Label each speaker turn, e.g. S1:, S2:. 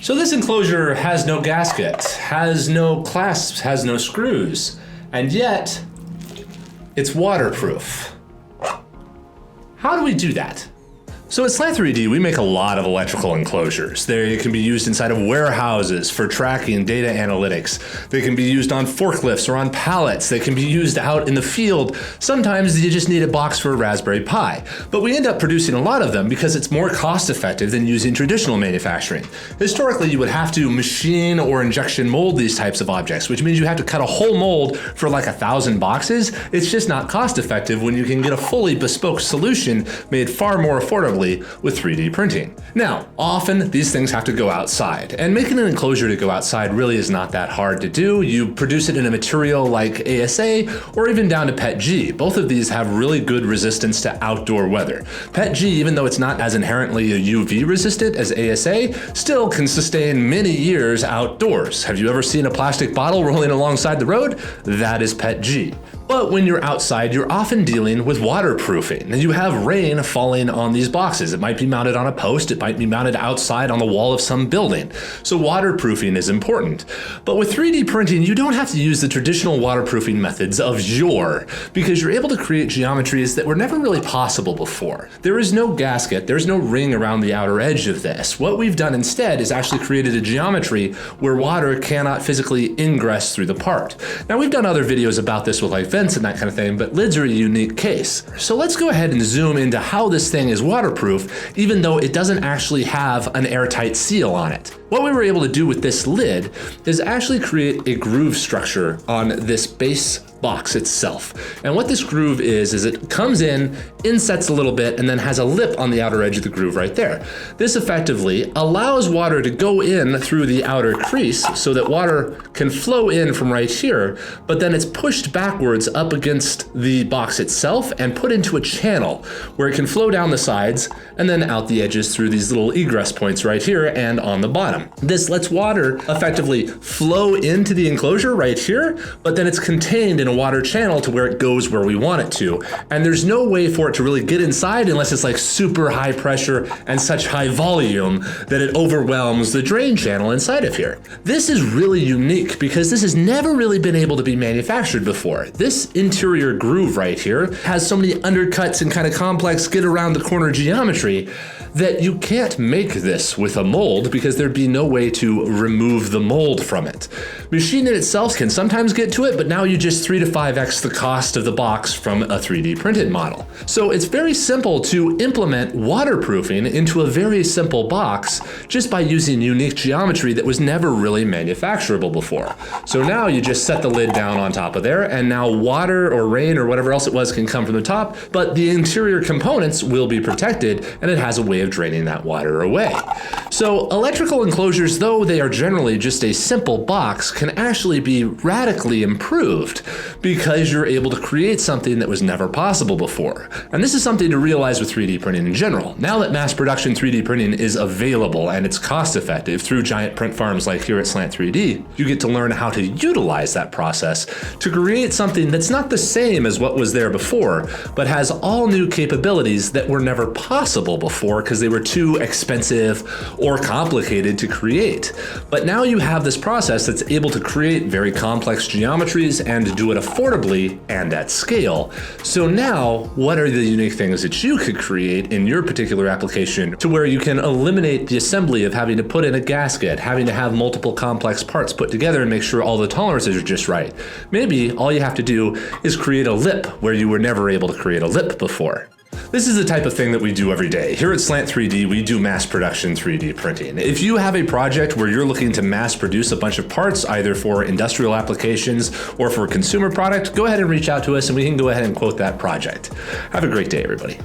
S1: So this enclosure has no gasket, has no clasps, has no screws, and yet it's waterproof. How do we do that? So at Slant 3D, we make a lot of electrical enclosures. They can be used inside of warehouses for tracking data analytics. They can be used on forklifts or on pallets. They can be used out in the field. Sometimes you just need a box for a Raspberry Pi. But we end up producing a lot of them because it's more cost effective than using traditional manufacturing. Historically, you would have to machine or injection mold these types of objects, which means you have to cut a whole mold for like 1,000 boxes. It's just not cost effective when you can get a fully bespoke solution made far more affordably with 3D printing. Now, often these things have to go outside, and making an enclosure to go outside really is not that hard to do. You produce it in a material like ASA or even down to PETG. Both of these have really good resistance to outdoor weather. PETG, even though it's not as inherently UV resistant as ASA, still can sustain many years outdoors. Have you ever seen a plastic bottle rolling alongside the road? That is PETG. But when you're outside, you're often dealing with waterproofing, and you have rain falling on these boxes. It might be mounted on a post, it might be mounted outside on the wall of some building. So waterproofing is important. But with 3D printing, you don't have to use the traditional waterproofing methods of yore, because you're able to create geometries that were never really possible before. There is no gasket, there's no ring around the outer edge of this. What we've done instead is actually created a geometry where water cannot physically ingress through the part. Now, we've done other videos about this with like vents and that kind of thing, but lids are a unique case. So let's go ahead and zoom into how this thing is waterproof, even though it doesn't actually have an airtight seal on it. What we were able to do with this lid is actually create a groove structure on this base box itself. And what this groove is it comes in, insets a little bit, and then has a lip on the outer edge of the groove right there. This effectively allows water to go in through the outer crease so that water can flow in from right here, but then it's pushed backwards up against the box itself and put into a channel where it can flow down the sides and then out the edges through these little egress points right here and on the bottom. This lets water effectively flow into the enclosure right here, but then it's contained in a water channel to where it goes where we want it to. And there's no way for it to really get inside unless it's like super high pressure and such high volume that it overwhelms the drain channel inside of here. This is really unique because this has never really been able to be manufactured before. This interior groove right here has so many undercuts and kind of complex get around the corner geometry that you can't make this with a mold because there'd be no way to remove the mold from it. Machining itself can sometimes get to it, but now you just 3 to 5x the cost of the box from a 3D printed model. So it's very simple to implement waterproofing into a very simple box just by using unique geometry that was never really manufacturable before. So now you just set the lid down on top of there, and now water or rain or whatever else it was can come from the top, but the interior components will be protected, and it has a way of draining that water away. So electrical enclosures, though they are generally just a simple box, can actually be radically improved because you're able to create something that was never possible before. And this is something to realize with 3D printing in general. Now that mass production 3D printing is available and it's cost effective through giant print farms like here at Slant 3D, you get to learn how to utilize that process to create something that's not the same as what was there before, but has all new capabilities that were never possible before because they were too expensive or complicated to create. But now you have this process that's able to create very complex geometries and do it affordably and at scale. So now, what are the unique things that you could create in your particular application to where you can eliminate the assembly of having to put in a gasket, having to have multiple complex parts put together and make sure all the tolerances are just right? Maybe all you have to do is create a lip where you were never able to create a lip before. This is the type of thing that we do every day. Here at Slant 3D, we do mass production 3D printing. If you have a project where you're looking to mass produce a bunch of parts, either for industrial applications or for a consumer product, go ahead and reach out to us and we can go ahead and quote that project. Have a great day, everybody.